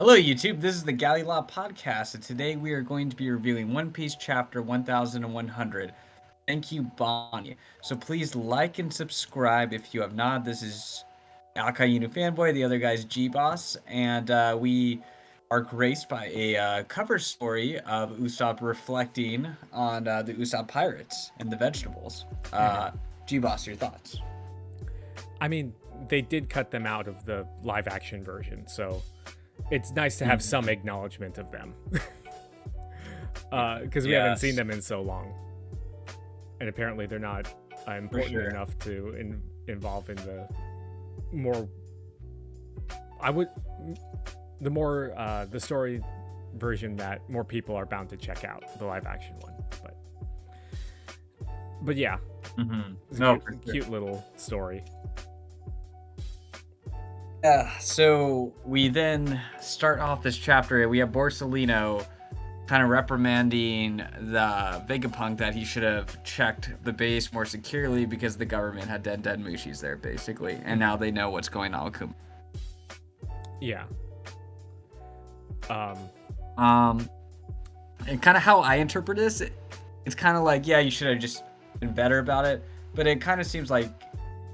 Hello, YouTube. This is the Galley La Podcast, and today we are going to be reviewing One Piece Chapter 1100. Thank you, Bonnie. So please like and subscribe if you have not. This is Akainu Fanboy, the other guy's Geboss, and we are graced by a cover story of Usopp reflecting on the Usopp pirates and the vegetables. Geboss, your thoughts? I mean, they did cut them out of the live action version, so it's nice to have some acknowledgement of them. Because we haven't seen them in so long. And apparently they're not important enough to involve in the more... the story version that more people are bound to check out, the live action one. But yeah. It's a cute little story. So we then start off this chapter. We have Borsalino kind of reprimanding the Vegapunk that he should have checked the base more securely because the government had dead Mushis there, basically. And now they know what's going on with Kuma. Yeah. And kind of how I interpret this, it's kind of like, yeah, you should have just been better about it. But it kind of seems like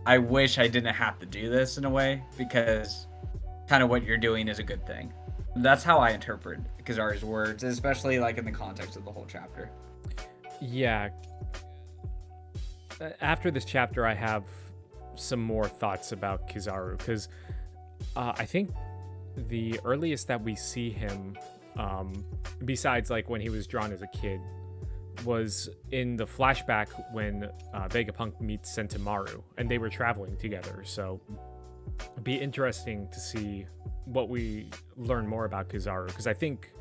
I wish I didn't have to do this in a way, because kind of what you're doing is a good thing. That's how I interpret Kizaru's words, especially like in the context of the whole chapter. Yeah. After this chapter, I have some more thoughts about Kizaru, because I think the earliest that we see him, besides like when he was drawn as a kid, was in the flashback when Vegapunk meets Sentomaru, and they were traveling together. So it'd be interesting to see what we learn more about Kizaru, because I think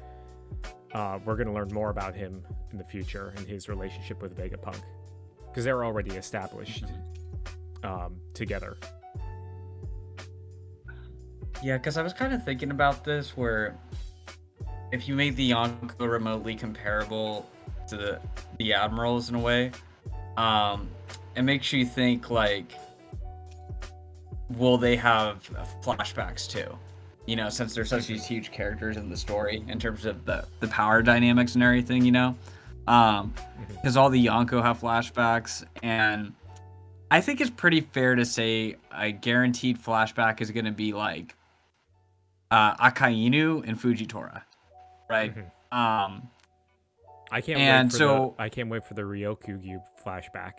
we're going to learn more about him in the future and his relationship with Vegapunk, because they're already established together. Yeah, because I was kind of thinking about this, where if you make the Yonko remotely comparable to the admirals in a way, it makes you think like, will they have flashbacks too? You know, since they're such these huge characters in the story in terms of the power dynamics and everything, you know, because all the Yonko have flashbacks, and I think it's pretty fair to say a guaranteed flashback is going to be like Akainu and Fujitora, right? I can't wait for the Ryokugyu flashback.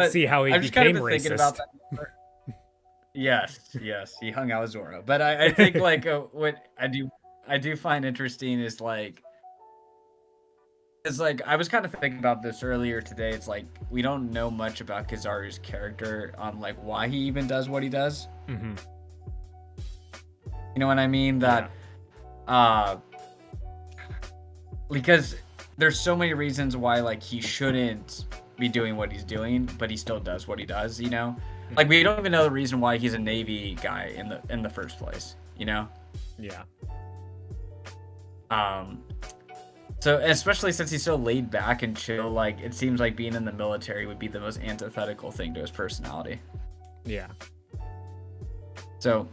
See how he became kind of racist. Thinking about that. Yes, he hung out with Zoro. But I think like what I do find interesting is like, it's like I was kind of thinking about this earlier today. It's like we don't know much about Kizaru's character on like why he even does what he does. You know what I mean? That because there's so many reasons why like he shouldn't be doing what he's doing, but he still does what he does, you know? Like we don't even know the reason why he's a Navy guy in the first place, you know? Yeah. So especially since he's so laid back and chill, like it seems like being in the military would be the most antithetical thing to his personality. Yeah. So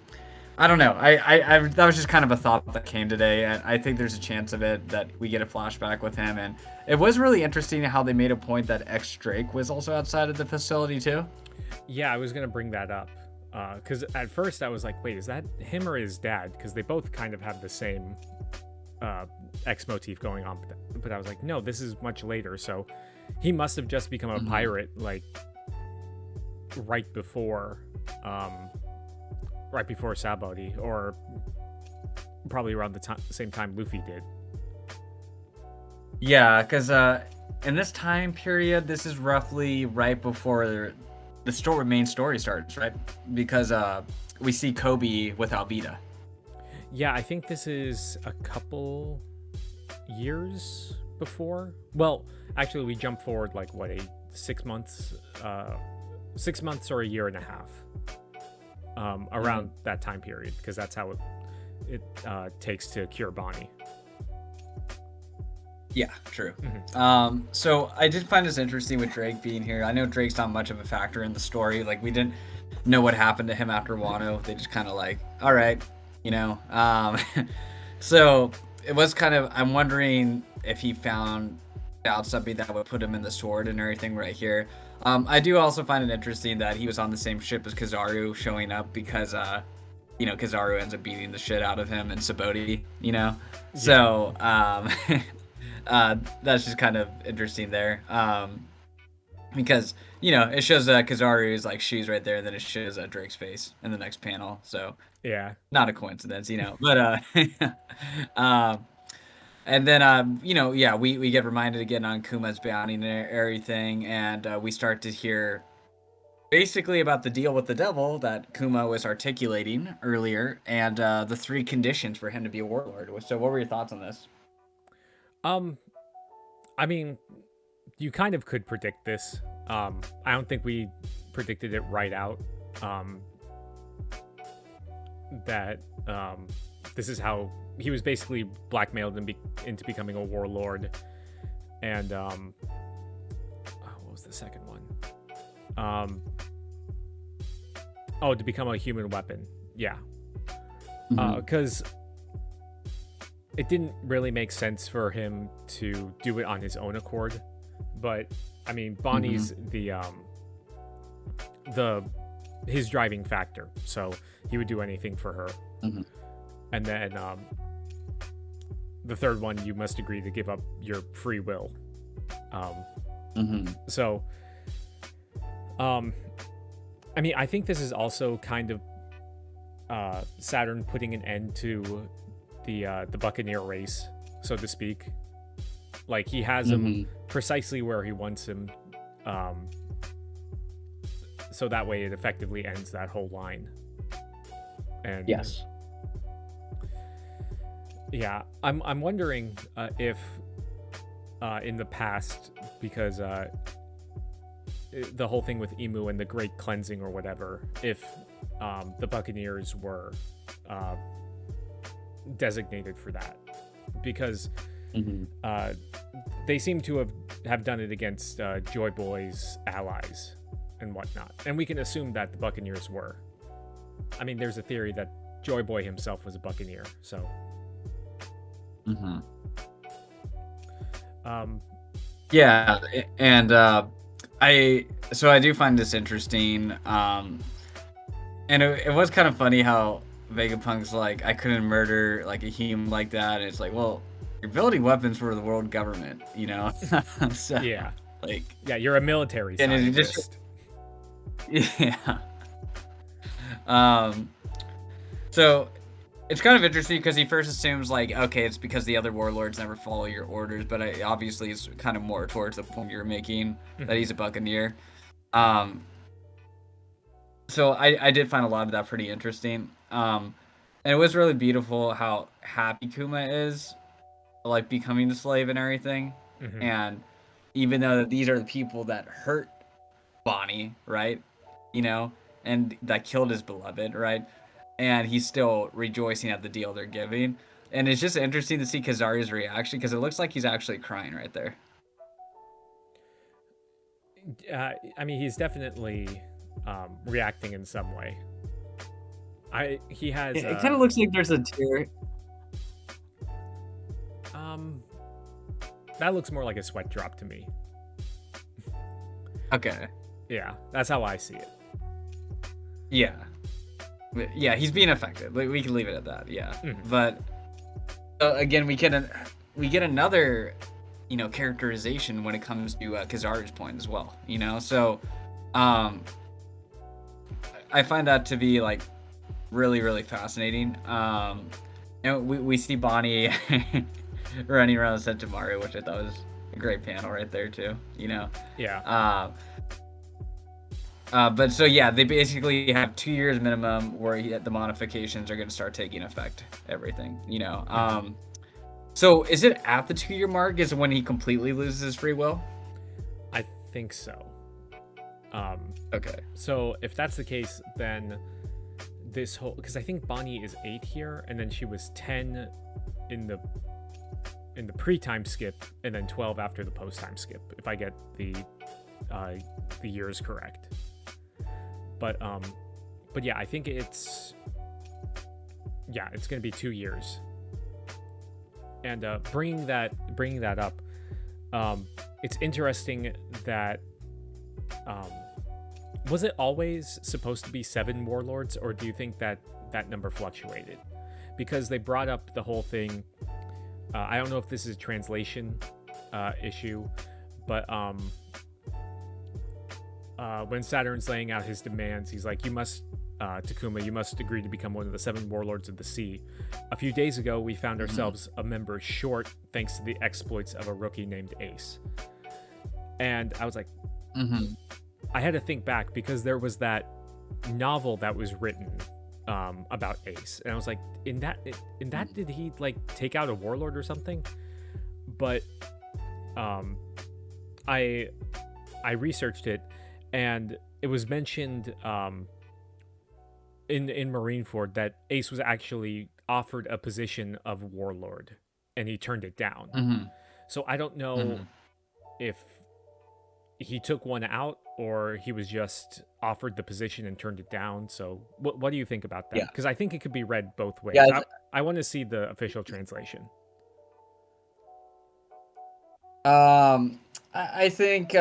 I don't know. I that was just kind of a thought that came today, and I think there's a chance of it that we get a flashback with him. And it was really interesting how they made a point that X Drake was also outside of the facility too. Yeah, I was gonna bring that up because at first I was like, wait, is that him or his dad? Because they both kind of have the same X motif going on. But I was like, no, this is much later, so he must have just become a pirate like right before Sabaody, or probably around the same time Luffy did. Yeah, because in this time period, this is roughly right before the main story starts, right? Because we see Kobe with Alvida. Yeah, I think this is a couple years before. Well, actually, we jump forward like what, 6 months? 6 months or a year and a half. Around that time period, because that's how it takes to cure Bonnie. Yeah, true. So I did find this interesting with Drake being here. I know Drake's not much of a factor in the story. Like we didn't know what happened to him after Wano. They just kind of like, all right, you know. So it was kind of, I'm wondering if he found out something that would put him in the sword and everything right here. I do also find it interesting that he was on the same ship as Kizaru showing up because, you know, Kizaru ends up beating the shit out of him and Sabaody, you know? Yeah. So, that's just kind of interesting there. Because, you know, it shows Kizaru's like shoes right there, and then it shows Drake's face in the next panel. So, yeah, not a coincidence, you know. But, and then, you know, yeah, we get reminded again on Kuma's bounty and everything, and we start to hear basically about the deal with the devil that Kuma was articulating earlier, and the 3 conditions for him to be a warlord. So what were your thoughts on this? I mean, you kind of could predict this. I don't think we predicted it right out. That this is how he was basically blackmailed into becoming a warlord, and what was the second one? To become a human weapon. Yeah, because it didn't really make sense for him to do it on his own accord. But I mean, Bonnie's his driving factor, so he would do anything for her. And then the third one, you must agree to give up your free will. So, I mean, I think this is also kind of Saturn putting an end to the Buccaneer race, so to speak. Like, he has him precisely where he wants him, so that way it effectively ends that whole line. And yes. Yeah, I'm wondering if in the past, because the whole thing with Imu and the Great Cleansing or whatever, if the Buccaneers were designated for that, because they seem to have done it against Joy Boy's allies and whatnot, and we can assume that the Buccaneers were. I mean, there's a theory that Joy Boy himself was a Buccaneer, so. Yeah, and I do find this interesting, and it was kind of funny how Vegapunk's like, I couldn't murder like a human like that, and it's like, well, you're building weapons for the world government, you know. So, yeah, like, yeah, you're a military scientist. Yeah. So it's kind of interesting because he first assumes like, okay, it's because the other warlords never follow your orders, but obviously it's kind of more towards the point you're making that he's a Buccaneer. So I did find a lot of that pretty interesting. And it was really beautiful how happy Kuma is, like, becoming the slave and everything. And even though these are the people that hurt Bonnie, right? You know, and that killed his beloved, right? And he's still rejoicing at the deal they're giving. And it's just interesting to see Kizaru's reaction, because it looks like he's actually crying right there. I mean, he's definitely reacting in some way. He has. It kind of looks like there's a tear. That looks more like a sweat drop to me. Okay. Yeah, that's how I see it. Yeah. Yeah, he's being affected. We can leave it at that. Yeah. But again, we get another, you know, characterization when it comes to Kizaru's point as well. You know, so I find that to be like really, really fascinating. And we see Bonnie running around Sentomaru, which I thought was a great panel right there too. You know. Yeah. But so yeah, they basically have 2 years minimum where the modifications are going to start taking effect. Everything, you know. So is it at the 2 year mark? Is it when he completely loses his free will? I think so. Okay. So if that's the case, then this whole, because I think Bonnie is 8 here, and then she was 10 in the pre-time skip, and then 12 after the post-time skip, if I get the years correct. But But yeah, I think it's gonna be 2 years. And bringing that up, it's interesting that was it always supposed to be 7 warlords, or do you think that number fluctuated? Because they brought up the whole thing. I don't know if this is a translation issue, but when Saturn's laying out his demands, he's like, "You must, Takuma, you must agree to become one of the 7 warlords of the sea. A few days ago, we found ourselves a member short thanks to the exploits of a rookie named Ace." And I was like, I had to think back, because there was that novel that was written about Ace, and I was like, in that did he like take out a warlord or something? But I researched it, and it was mentioned in Marineford that Ace was actually offered a position of warlord, and he turned it down. So I don't know if he took one out, or he was just offered the position and turned it down. So what do you think about that? Yeah. Because I think it could be read both ways. Yeah, I want to see the official translation. I think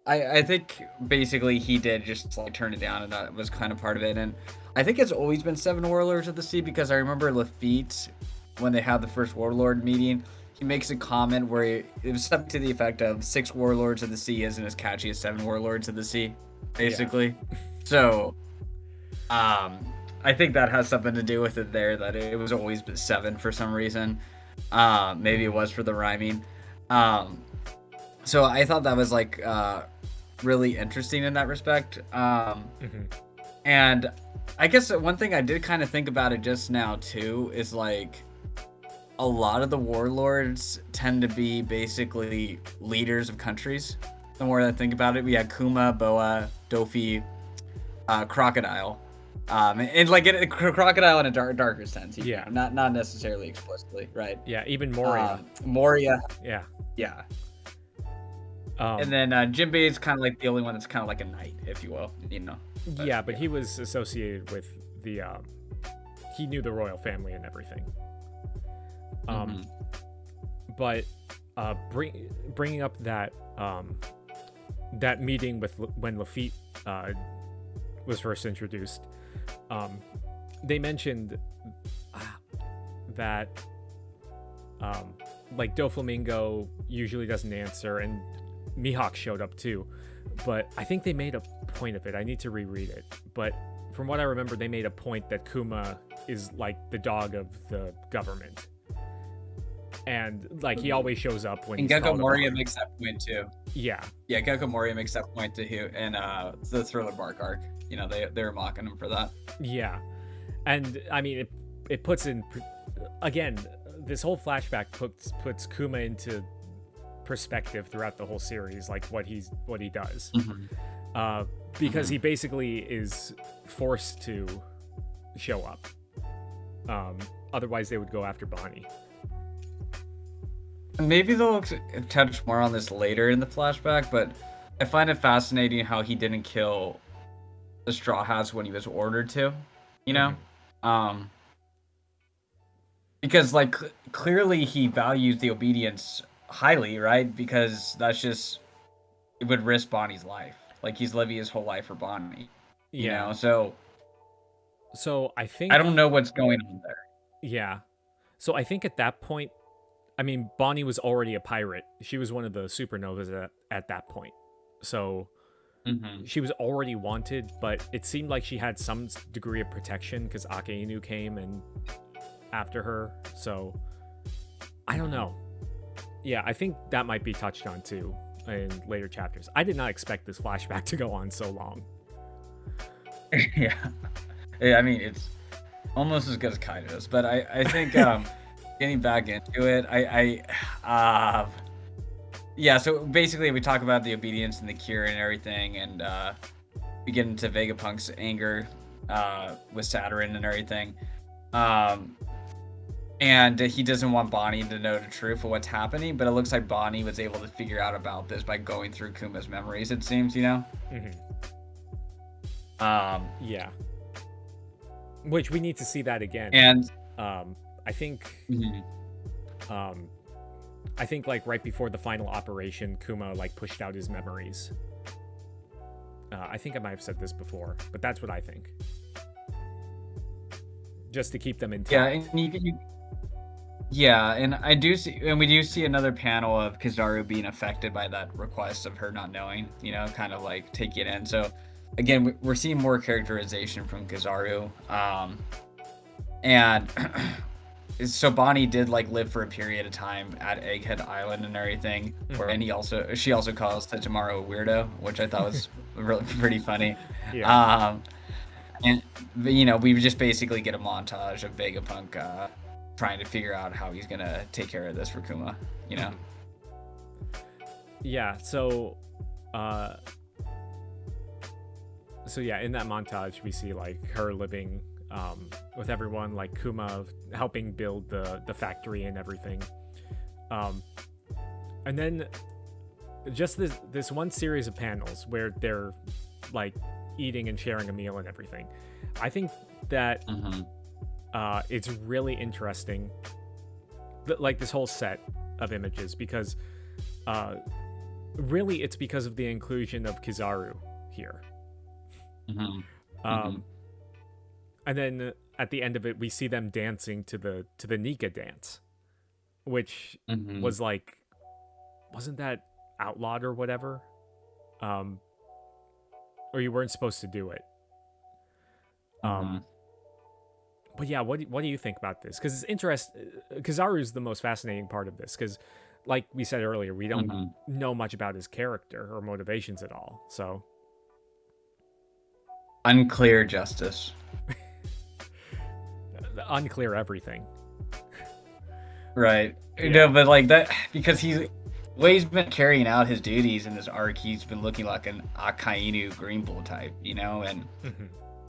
I think basically he did just like turn it down, and that was kind of part of it. And I think it's always been 7 warlords of the sea, because I remember Lafitte, when they had the first warlord meeting, he makes a comment where it was something to the effect of 6 warlords of the sea isn't as catchy as 7 warlords of the sea, basically. Yeah. So, I think that has something to do with it there, that it was always 7 for some reason. Maybe it was for the rhyming. So I thought that was like really interesting in that respect. And I guess one thing I did kind of think about it just now too is like, a lot of the warlords tend to be basically leaders of countries. The more I think about it, we had Kuma, Boa, Dofi, Crocodile, and like Crocodile in a darker sense. Yeah, not necessarily explicitly, right? Yeah, even Moria. Moria. Yeah. And then Jinbei is kind of like the only one that's kind of like a knight, if you will, you know. But he was associated with the. He knew the royal family and everything. But bringing up that that meeting with when Lafitte was first introduced, they mentioned that like Doflamingo usually doesn't answer, and Mihawk showed up too, but I think they made a point of it. I need to reread it, but from what I remember, they made a point that Kuma is like the dog of the government. And like he always shows up when. And Gecko Moria makes that point too. Yeah, Gecko Moria makes that point too, and the Thriller Bark arc. You know, they were mocking him for that. Yeah, and I mean it puts in again, this whole flashback puts Kuma into perspective throughout the whole series, like what he does, because he basically is forced to show up. Otherwise, they would go after Bonnie. Maybe they'll touch more on this later in the flashback, but I find it fascinating how he didn't kill the Straw Hats when he was ordered to, you know? Because, like, clearly he values the obedience highly, right? Because that's just, it would risk Bonnie's life. Like, he's living his whole life for Bonnie, you know? So I think... I don't know what's going on there. Yeah. So I think at that point, I mean, Bonnie was already a pirate. She was one of the supernovas at that point. So she was already wanted, but it seemed like she had some degree of protection because Akainu came and after her. So I don't know. Yeah, I think that might be touched on too in later chapters. I did not expect this flashback to go on so long. Yeah, I mean, it's almost as good as Kaido's, but I think... getting back into it, yeah, so basically we talk about the obedience and the cure and everything, and we get into Vegapunk's anger with Saturn and everything. And he doesn't want Bonnie to know the truth of what's happening, but it looks like Bonnie was able to figure out about this by going through Kuma's memories, it seems, you know? Yeah. Which we need to see that again. And I think mhm. I think like right before the final operation, Kuma like pushed out his memories. I think I might have said this before, but that's what I think. Just to keep them intact. Yeah, and yeah, and I do see, and we do see another panel of Kizaru being affected by that request of her not knowing, kind of like taking it in. So again, we're seeing more characterization from Kizaru, and so Bonnie did like live for a period of time at Egghead Island and everything, and she also calls Tachimaro a weirdo, which I thought was really pretty funny. Yeah. And we just basically get a montage of Vegapunk trying to figure out how he's gonna take care of this for Kuma, Yeah. So yeah, in that montage we see like her living with everyone, like Kuma helping build the factory and everything, and then just this one series of panels where they're like eating and sharing a meal and everything. I think that it's really interesting, like this whole set of images, because really it's because of the inclusion of Kizaru here. And then at the end of it, we see them dancing to the Nika dance, which was like, wasn't that outlawed or whatever? Or you weren't supposed to do it. But yeah, what do you think about this? Because it's interesting. Kizaru is the most fascinating part of this, because like we said earlier, we don't know much about his character or motivations at all. So unclear justice. Unclear everything. Right. Yeah. No, but like that, because the way he's been carrying out his duties in this arc, he's been looking like an Akainu Green Bull type, and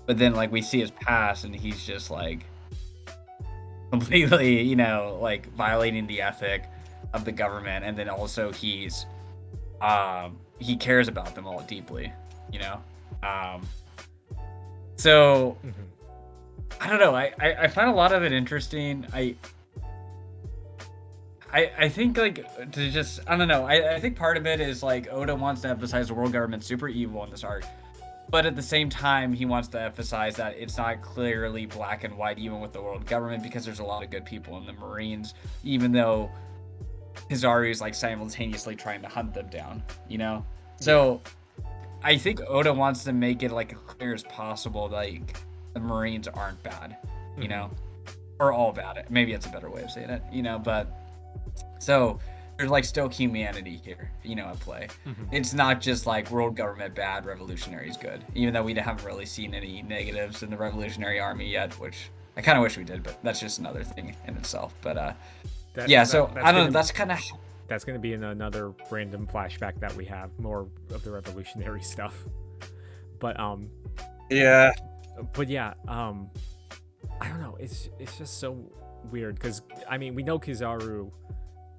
but then like we see his past and he's just like completely, like violating the ethic of the government, and then also he cares about them all deeply, so I don't know, I find a lot of it interesting. I think like to just, I don't know, I think part of it is like Oda wants to emphasize the world government's super evil in this arc, but at the same time he wants to emphasize that it's not clearly black and white even with the world government, because there's a lot of good people in the Marines, even though Kizaru is like simultaneously trying to hunt them down, so I think Oda wants to make it like as clear as possible, like the Marines aren't bad, or all bad. Maybe it's a better way of saying it, but so there's like still humanity here, at play. It's not just like world government bad, revolutionaries good, even though we haven't really seen any negatives in the Revolutionary Army yet, which I kind of wish we did, but that's just another thing in itself. But I don't know, that's kind of... That's going to be in another random flashback that we have, more of the revolutionary stuff. But yeah. But yeah, I don't know, it's just so weird, because I mean, we know Kizaru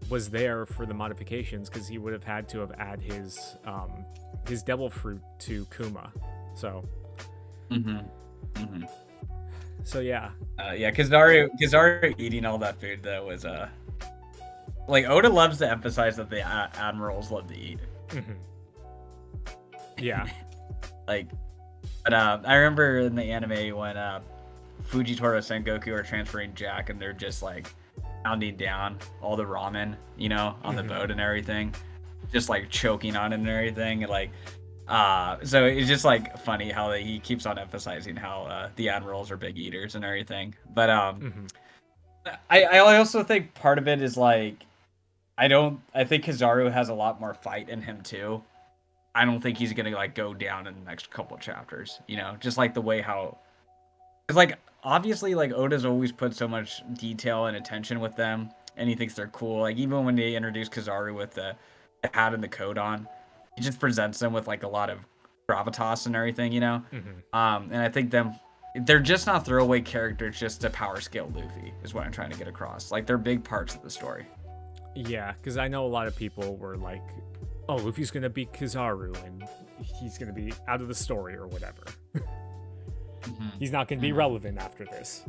was there for the modifications, because he would have had to have add his devil fruit to Kuma. So so yeah. Kizaru eating all that food though was like Oda loves to emphasize that the admirals love to eat. Yeah. Like, but I remember in the anime when Fujitora Sengoku are transferring Jack, and they're just like pounding down all the ramen, on the boat and everything, just like choking on it and everything, and like so it's just like funny how he keeps on emphasizing how the admirals are big eaters and everything. But I also think part of it is like, I think Kizaru has a lot more fight in him too. I don't think he's gonna like go down in the next couple chapters, just like the way how, it's like obviously like Oda's always put so much detail and attention with them, and he thinks they're cool. Like even when they introduce Kizaru with the hat and the coat on, he just presents them with like a lot of gravitas and everything, and I think they're just not throwaway characters just to power scale Luffy, is what I'm trying to get across. Like they're big parts of the story. Yeah, because I know a lot of people were like, oh, Luffy's gonna beat Kizaru, and he's going to be out of the story or whatever. Mhm. He's not going to be relevant after this.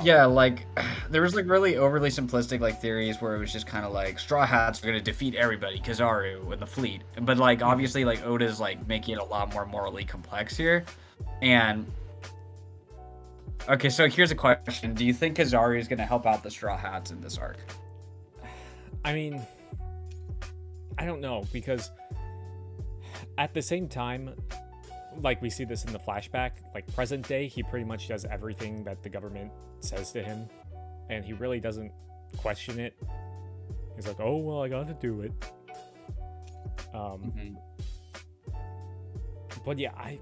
Yeah, like there was like really overly simplistic like theories where it was just kind of like Straw Hats are gonna defeat everybody, Kizaru and the fleet. But like obviously like Oda's like making it a lot more morally complex here. And okay, so here's a question: do you think Kizaru is gonna help out the Straw Hats in this arc? I mean, I don't know, because at the same time, like we see this in the flashback, like present day, he pretty much does everything that the government says to him, and he really doesn't question it. He's like, oh well, I gotta do it. But yeah, I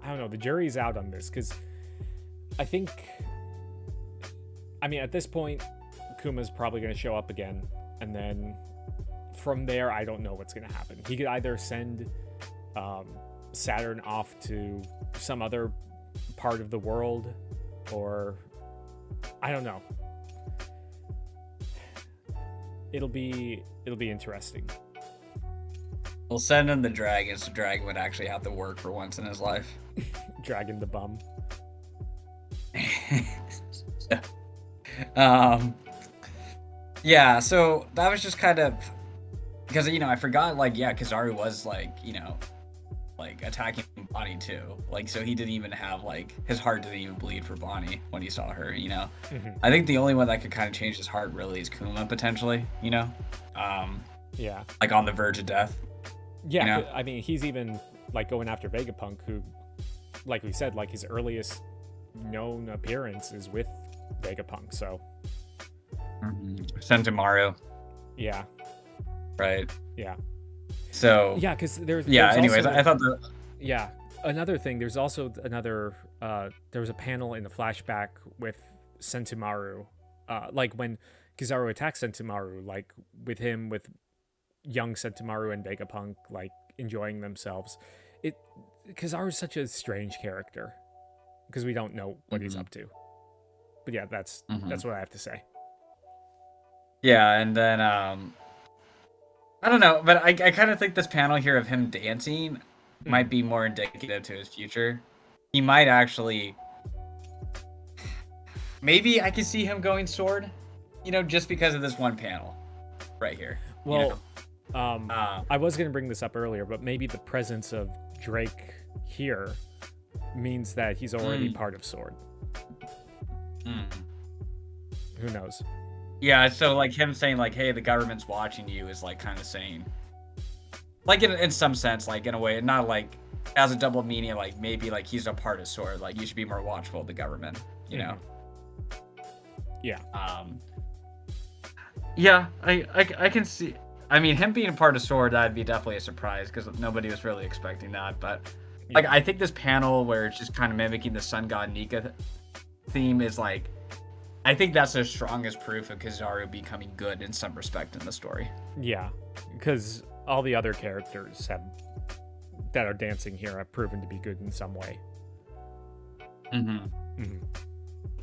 don't know, the jury's out on this, because I think, I mean, at this point Kuma's probably going to show up again, and then from there I don't know what's going to happen. He could either send Saturn off to some other part of the world, or I don't know. It'll be interesting. We'll send him the dragon, so Dragon would actually have to work for once in his life. Dragon the bum. Yeah, so that was just kind of because I forgot like Kizaru was like like attacking Bonnie too, like so he didn't even have like his heart didn't even bleed for Bonnie when he saw her. I think the only one that could kind of change his heart really is Kuma potentially. Yeah, like on the verge of death. Yeah, I mean he's even like going after Vegapunk, who, like we said, like his earliest known appearance is with Vegapunk, so Sentomaru. Yeah. Right. Yeah. So yeah, because there's anyways, also, I thought that another thing. There's also another. There was a panel in the flashback with Sentomaru, like when Kizaru attacks Sentomaru, like with young Sentomaru and Vegapunk like enjoying themselves. Kizaru's such a strange character because we don't know what he's up to. But yeah, that's what I have to say. Yeah, and then I don't know, but I kind of think this panel here of him dancing might be more indicative to his future. He might actually, maybe I could see him going sword, just because of this one panel right here. Well, I was going to bring this up earlier, but maybe the presence of Drake here means that he's already part of sword. Who knows? Yeah, so like him saying like, "Hey, the government's watching you," is like kind of saying, like in some sense, like in a way, not like as a double meaning, like maybe like he's a part of sword, like you should be more watchful of the government, Yeah. Yeah, I can see. I mean, him being a part of sword, that'd be definitely a surprise because nobody was really expecting that. But like, I think this panel where it's just kind of mimicking the Sun God Nika theme is like. I think that's the strongest proof of Kizaru becoming good in some respect in the story. Yeah, because all the other characters that are dancing here have proven to be good in some way.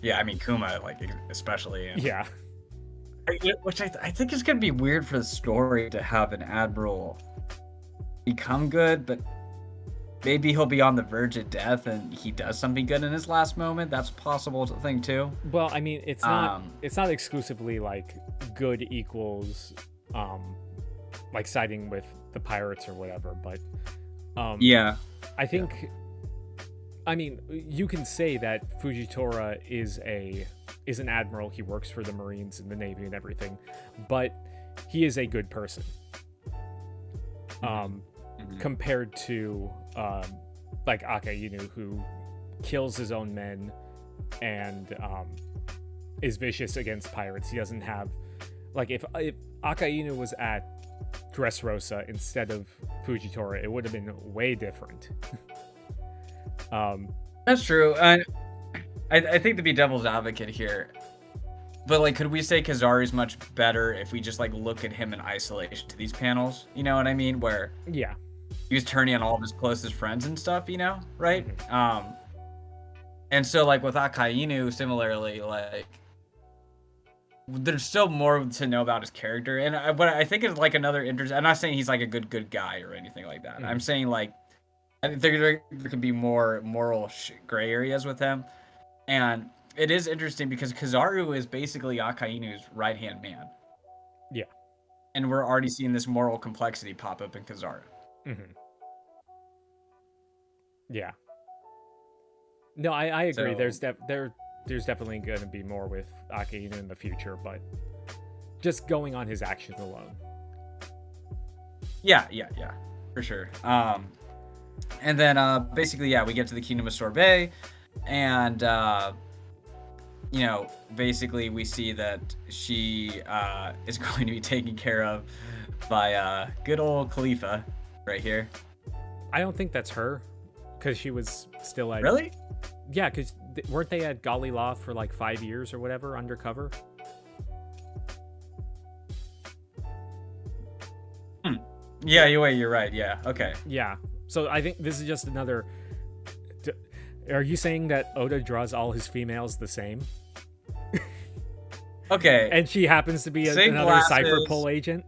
Yeah, I mean Kuma, like especially. Yeah. Which I think is gonna be weird for the story to have an admiral become good, but maybe he'll be on the verge of death and he does something good in his last moment. That's a possible thing too. Well, I mean, it's not exclusively like good equals like siding with the pirates or whatever, but yeah. I think I mean, you can say that Fujitora is an admiral. He works for the Marines and the Navy and everything, but he is a good person. Compared to like Akainu, who kills his own men and is vicious against pirates. He doesn't have like if Akainu was at Dressrosa instead of Fujitora, it would have been way different. That's true. I think to be devil's advocate here, but like, could we say Kizaru's much better if we just like look at him in isolation to these panels? You know what I mean? Where he was turning on all of his closest friends and stuff, right? And so like with Akainu, similarly, like there's still more to know about his character, and what I think is like another interest. I'm not saying he's like a good guy or anything like that. I'm saying like I think there could be more moral gray areas with him, and it is interesting because Kizaru is basically Akainu's right-hand man. Yeah. And we're already seeing this moral complexity pop up in Kizaru. Yeah. No, I agree. So, There's definitely going to be more with Akainu in the future, but just going on his actions alone. Yeah, for sure. And then basically, yeah, we get to the Kingdom of Sorbet, and basically we see that she is going to be taken care of by good old Khalifa right here. I don't think that's her, because she was still at... Really? Yeah, because weren't they at Galley La for like 5 years or whatever, undercover? Yeah, you're right. Yeah, okay. Yeah, so I think this is just another... Are you saying that Oda draws all his females the same? Okay. And she happens to be another glasses, Cypher Pull agent?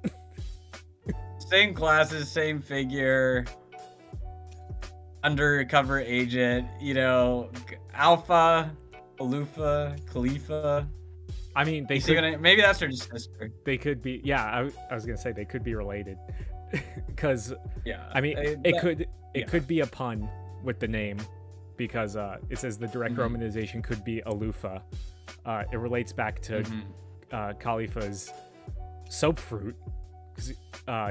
Same glasses, same figure, undercover agent, Alpha, Alufa, Khalifa. I mean, maybe that's her sister. They could be, yeah, I was going to say they could be related. Because, yeah, I mean, it could be a pun with the name, because it says the direct romanization could be Alufa. It relates back to Khalifa's soap fruit, because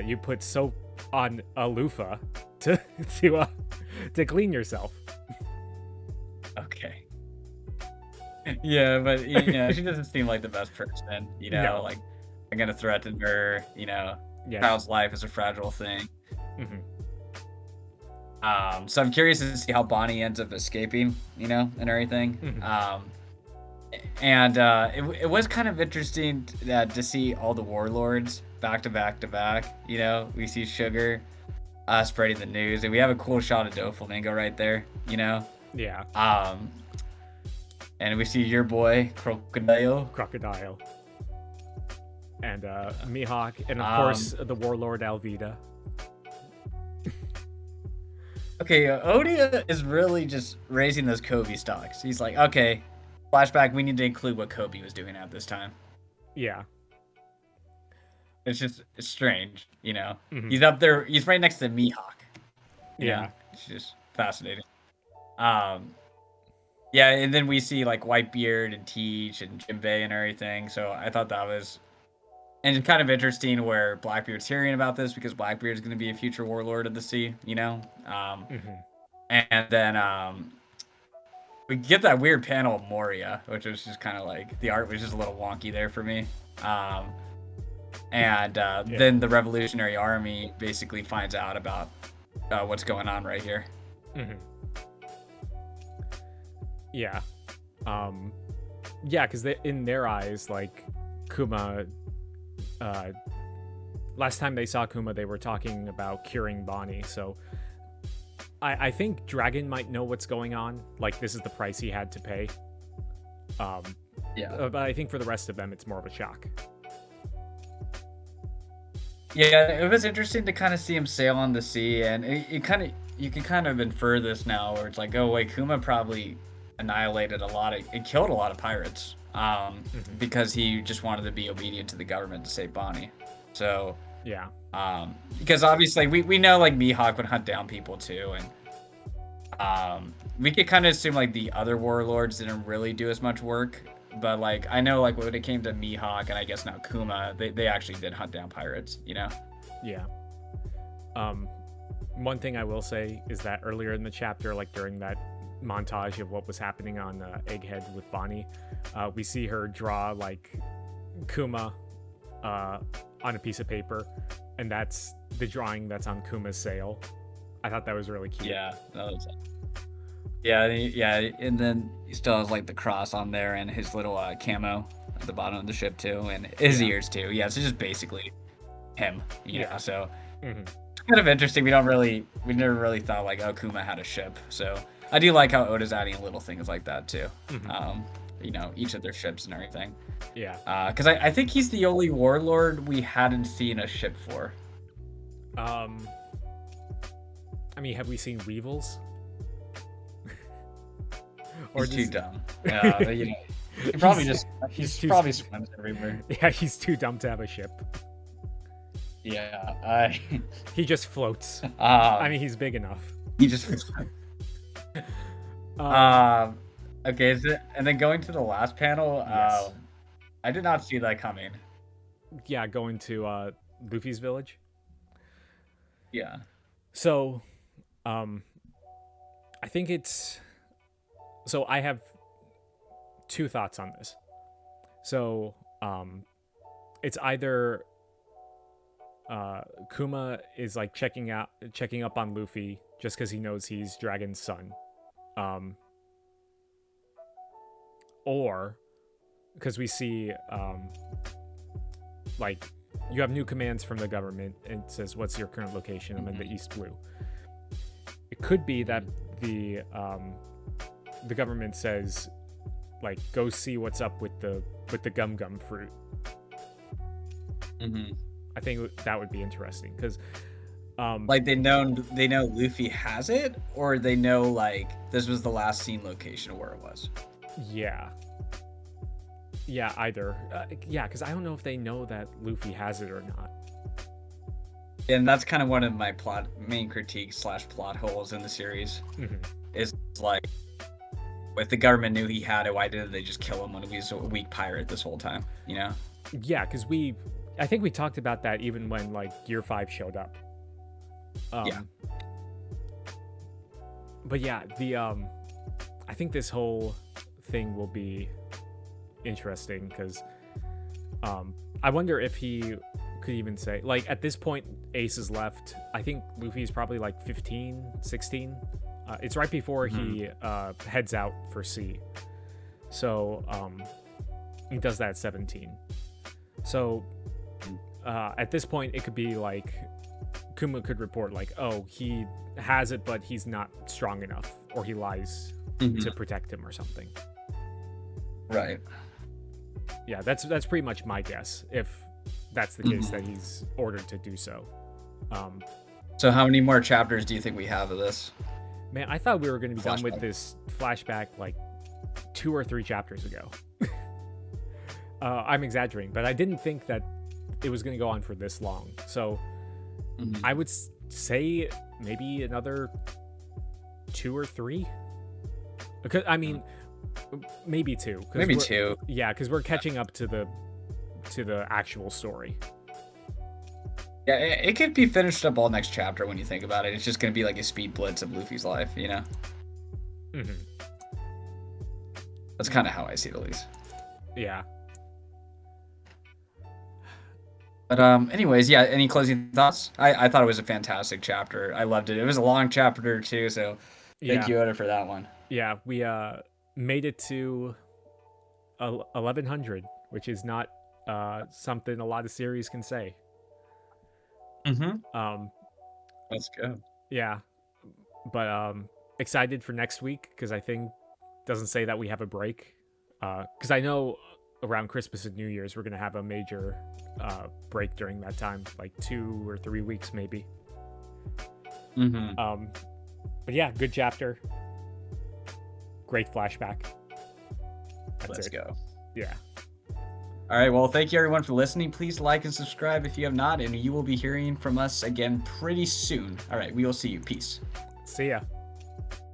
you put soap on a loofah to clean yourself. Okay. Yeah, but she doesn't seem like the best person. No. Like I'm gonna threaten her. Child's life is a fragile thing. So I'm curious to see how Bonnie ends up escaping, and everything. And it was kind of interesting to see all the warlords back to back to back. We see Sugar spreading the news, and we have a cool shot of Doflamingo right there. Yeah. And we see your boy Crocodile, and Mihawk, and of course the warlord Alvida. Okay, Odia is really just raising those Kobe stocks. He's like, okay, flashback, we need to include what Kobe was doing at this time. Yeah. It's strange, He's up there, he's right next to Mihawk. Yeah. It's just fascinating. Yeah, and then we see like Whitebeard and Teach and Jinbei and everything. So I thought that was, and it's kind of interesting where Blackbeard's hearing about this, because Blackbeard's going to be a future warlord of the sea, And then we get that weird panel of Moria, which was just kind of like, the art was just a little wonky there for me. Then the Revolutionary Army basically finds out about what's going on right here. Yeah. Yeah, because in their eyes, like, Kuma, last time they saw Kuma, they were talking about curing Bonnie, so I think Dragon might know what's going on, like, this is the price he had to pay. But I think for the rest of them, it's more of a shock. Yeah, it was interesting to kind of see him sail on the sea, and you can kind of infer this now, where it's like, oh wait, Kuma probably annihilated it killed a lot of pirates, because he just wanted to be obedient to the government to save Bonnie. So yeah, because obviously we know like Mihawk would hunt down people too, and we could kind of assume like the other warlords didn't really do as much work, but like I know like when it came to Mihawk and I guess now Kuma, they actually did hunt down pirates, Yeah. One thing I will say is that earlier in the chapter, like during that montage of what was happening on Egghead with Bonnie, we see her draw like Kuma on a piece of paper, and that's the drawing that's on Kuma's sail. I thought that was really cute. Yeah, and then he still has like the cross on there and his little camo at the bottom of the ship too, and his ears too. Yeah, so just basically him, you know. So it's kind of interesting. We never really thought like, oh, Kuma had a ship. So I do like how Oda's adding little things like that too. Mhm. You know, each of their ships and everything. Yeah. Because I think he's the only warlord we hadn't seen a ship for. I mean, have we seen Weevils? He's too dumb. Yeah, you know, he probably he's probably swims everywhere. Yeah, he's too dumb to have a ship. Yeah, He just floats. I mean, he's big enough. he just. Okay, and then going to the last panel, Yes. I did not see that coming. Yeah, going to Luffy's village. Yeah. So, I think it's. So I have two thoughts on this. So, it's either Kuma is like checking up on Luffy just because he knows he's Dragon's son, or because we see like you have new commands from the government and it says, "What's your current location?" I'm in the East Blue. It could be that the government says, like, go see what's up with the gum fruit. I think that would be interesting because like they know Luffy has it, or they know like this was the last seen location of where it was. Yeah, either. Yeah, because I don't know if they know that Luffy has it or not. And that's kind of one of my main critiques / plot holes in the series. Is like, if the government knew he had it, why didn't they just kill him when he was a weak pirate this whole time? You know? Yeah, because I think we talked about that even when like Gear 5 showed up. Yeah. But yeah, I think this whole thing will be interesting because I wonder if he could even say, like, at this point Ace is left. I think Luffy's probably like 15, 16. It's right before he heads out for sea. So he does that at 17. So at this point, it could be like Kuma could report like, oh, he has it, but he's not strong enough, or he lies to protect him or something. Right. Yeah, that's pretty much my guess, if that's the case, that he's ordered to do so. So how many more chapters do you think we have of this? Man, I thought we were going to be done with this flashback like 2 or 3 chapters ago. I'm exaggerating, but I didn't think that it was going to go on for this long. So I would say maybe another 2 or 3. Because I mean, maybe 2. Maybe 2. Yeah, because we're catching up to the actual story. Yeah, it could be finished up all next chapter when you think about it. It's just going to be like a speed blitz of Luffy's life, you know? That's kind of how I see it, at least. Yeah. But anyways, yeah, any closing thoughts? I thought it was a fantastic chapter. I loved it. It was a long chapter, too, so thank you, Oda, for that one. Yeah, we made it to 1100, which is not something a lot of series can say. That's good. Yeah, but excited for next week because I think doesn't say that we have a break. Because I know around Christmas and New Year's we're gonna have a major break during that time, like 2 or 3 weeks maybe. But yeah, good chapter. Great flashback. Let's go. Yeah. All right, well, thank you everyone for listening. Please like and subscribe if you have not, and you will be hearing from us again pretty soon. All right, we will see you. Peace. See ya.